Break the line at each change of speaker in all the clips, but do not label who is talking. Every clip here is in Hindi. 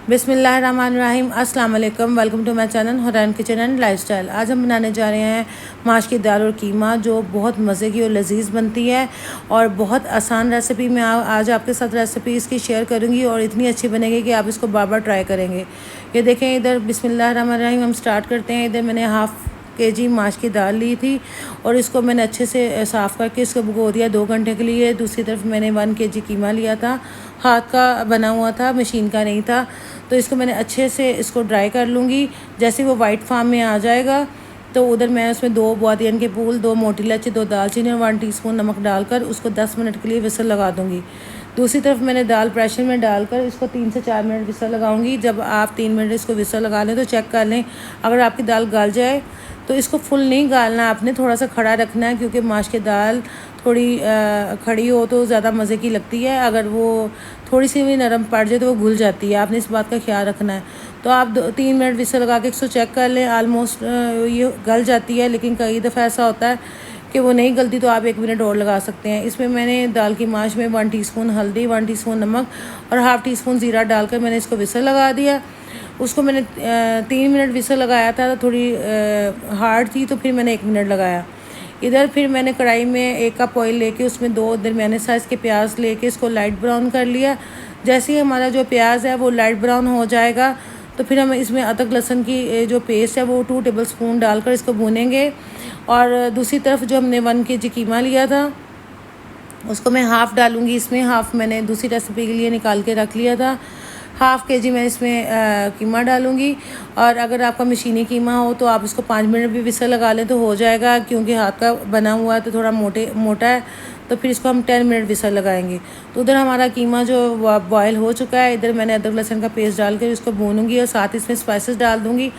बिस्मिल्लाहिर्रहमानिर्रहीम। अस्सलाम वालेकुम। Welcome to my channel Hurain kitchen and lifestyle. आज हम बनाने जा रहे हैं माश की दाल और कीमा, जो बहुत मज़े की और लजीज़ बनती है और बहुत आसान रेसिपी। मैं आज आपके साथ रेसिपी इसकी शेयर करूंगी और इतनी अच्छी बनेगी कि आप इसको बार बार ट्राई करेंगे। ये देखें, इधर बिस्मिल्लाहिर्रहमानिर्रहीम हम स्टार्ट करते हैं। इधर मैंने हाफ़ केजी माश की दाल ली थी और इसको मैंने अच्छे से साफ़ करके इसको भिगो दिया 2 घंटे के लिए। दूसरी तरफ मैंने 1 केजी कीमा लिया था, हाथ का बना हुआ था, मशीन का नहीं था। तो इसको मैंने अच्छे से इसको ड्राई कर लूँगी। जैसे वो वाइट फार्म में आ जाएगा तो उधर मैं उसमें 2 बादियन के फूल, 2 मोटी इलायची, 2 दालचीनी और 1 टीस्पून नमक डालकर उसको 10 मिनट के लिए विसल लगा दूँगी। दूसरी तरफ मैंने दाल प्रेशर में डालकर इसको 3 से 4 मिनट विसल लगाऊंगी। जब आप 3 मिनट इसको विसल लगा लें तो चेक कर लें, अगर आपकी दाल गल जाए तो इसको फुल नहीं गालना, आपने थोड़ा सा खड़ा रखना है, क्योंकि माश की दाल थोड़ी खड़ी हो तो ज़्यादा मज़े की लगती है। अगर वो थोड़ी सी भी नरम पड़ जाए तो वो घुल जाती है, आपने इस बात का ख्याल रखना है। तो आप 3 मिनट विसल लगा के इसको चेक कर लें। आलमोस्ट ये गल जाती है, लेकिन कई दफ़ा ऐसा होता है कि वो नहीं गलती, तो आप 1 मिनट और लगा सकते हैं। इसमें मैंने दाल की माश में 1 टीस्पून हल्दी, 1 टीस्पून नमक और हाफ़ टीस्पून ज़ीरा डालकर मैंने इसको विसल लगा दिया। उसको मैंने 3 मिनट विसल लगाया था, तो थोड़ी हार्ड थी, तो फिर मैंने 1 मिनट लगाया। इधर फिर मैंने कढ़ाई में 1 कप ऑयल लेके उसमें 2 दरमियाने साइज़ के प्याज लेके इसको लाइट ब्राउन कर लिया। जैसे ही हमारा जो प्याज है वो लाइट ब्राउन हो जाएगा तो फिर हम इसमें अदरक लहसुन की जो पेस्ट है वो 2 टेबलस्पून डालकर इसको भूनेंगे। और दूसरी तरफ जो हमने 1 केजी कीमा लिया था उसको मैं हाफ़ डालूँगी इसमें। हाफ़ मैंने दूसरी रेसिपी के लिए निकाल के रख लिया था। हाफ़ केजी मैं इसमें कीमा डालूँगी। और अगर आपका मशीनी कीमा हो तो आप इसको 5 मिनट भी विसल लगा लें तो हो जाएगा, क्योंकि हाथ का बना हुआ है तो थोड़ा मोटा है, तो फिर इसको हम 10 मिनट विसल लगाएंगे। तो उधर हमारा कीमा जो बॉयल हो चुका है। इधर मैंने अदरक लहसुन का पेस्ट डाल कर इसको भूनूँगी और साथ इसमें स्पाइसेस डाल दूँगी।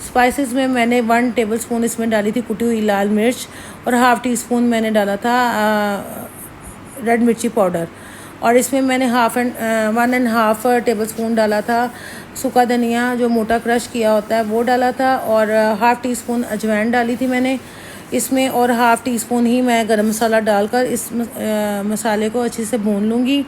स्पाइसेस में मैंने 1 टेबलस्पून इसमें डाली थी कुटी हुई लाल मिर्च और हाफ़ टीस्पून मैंने डाला था रेड मिर्ची पाउडर। और इसमें मैंने 1 एंड हाफ़ टेबलस्पून डाला था सूखा धनिया, जो मोटा क्रश किया होता है वो डाला था। और हाफ़ टीस्पून अजवाइन डाली थी मैंने इसमें, और हाफ़ टीस्पून ही मैं गरम मसाला डालकर इस मसाले को अच्छे से भून लूँगी।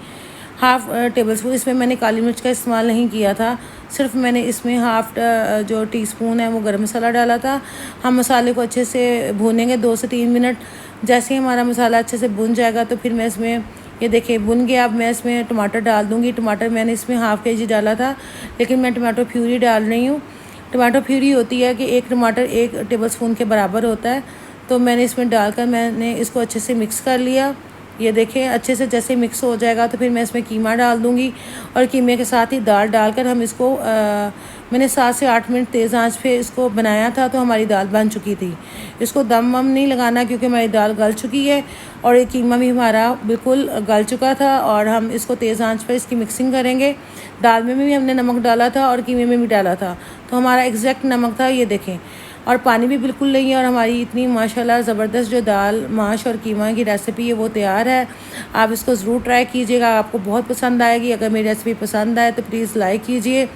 हाफ़ टेबलस्पून इसमें मैंने काली मिर्च का इस्तेमाल नहीं किया था, सिर्फ मैंने इसमें हाफ़ जो टीस्पून है वो गरम मसाला डाला था। हम मसाले को अच्छे से भूनेंगे 2 से 3 मिनट। जैसे ही हमारा मसाला अच्छे से भुन जाएगा तो फिर मैं इसमें, ये देखिए भुन गया, अब मैं इसमें टमाटर डाल दूँगी। टमाटर मैंने इसमें हाफ़ केजी डाला था, लेकिन मैं टमाटो प्यूरी डाल रही हूँ। टमाटो प्यूरी होती है कि 1 टमाटर 1 टेबलस्पून के बराबर होता है। तो मैंने इसमें डालकर मैंने इसको अच्छे से मिक्स कर लिया। ये देखें, अच्छे से जैसे मिक्स हो जाएगा तो फिर मैं इसमें कीमा डाल दूँगी और कीमे के साथ ही दाल डालकर हम इसको मैंने 7 से 8 मिनट तेज़ आंच पे इसको बनाया था, तो हमारी दाल बन चुकी थी। इसको दम वम नहीं लगाना, क्योंकि हमारी दाल गल चुकी है और ये कीमा भी हमारा बिल्कुल गल चुका था। और हम इसको तेज़ आंच पर इसकी मिक्सिंग करेंगे। दाल में भी हमने नमक डाला था और कीमे में भी डाला था, तो हमारा एग्जैक्ट नमक था, ये देखें। और पानी भी बिल्कुल नहीं है। और हमारी इतनी माशाल्लाह ज़बरदस्त जो दाल माश और कीमा की रेसिपी है वो तैयार है। आप इसको ज़रूर ट्राई कीजिएगा, आपको बहुत पसंद आएगी। अगर मेरी रेसिपी पसंद आए तो प्लीज़ लाइक कीजिए,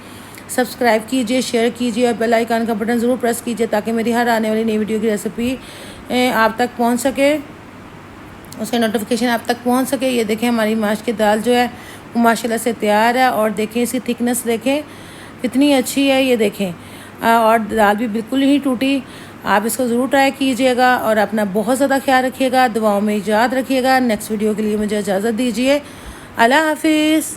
सब्सक्राइब कीजिए, शेयर कीजिए और बेल आइकन का बटन ज़रूर प्रेस कीजिए, ताकि मेरी हर आने वाली नई वीडियो की रेसिपी आप तक पहुँच सके, उसका नोटिफिकेशन आप तक पहुँच सके। ये देखें, हमारी माश की दाल जो है वो माशाल्लाह से तैयार है। और देखें इसकी थिकनेस देखें कितनी अच्छी है, ये देखें। और दाल भी बिल्कुल ही टूटी। आप इसको ज़रूर ट्राई कीजिएगा और अपना बहुत ज़्यादा ख्याल रखिएगा, दुआओं में याद रखिएगा। नेक्स्ट वीडियो के लिए मुझे इजाज़त दीजिए। अल्लाह हाफिज़।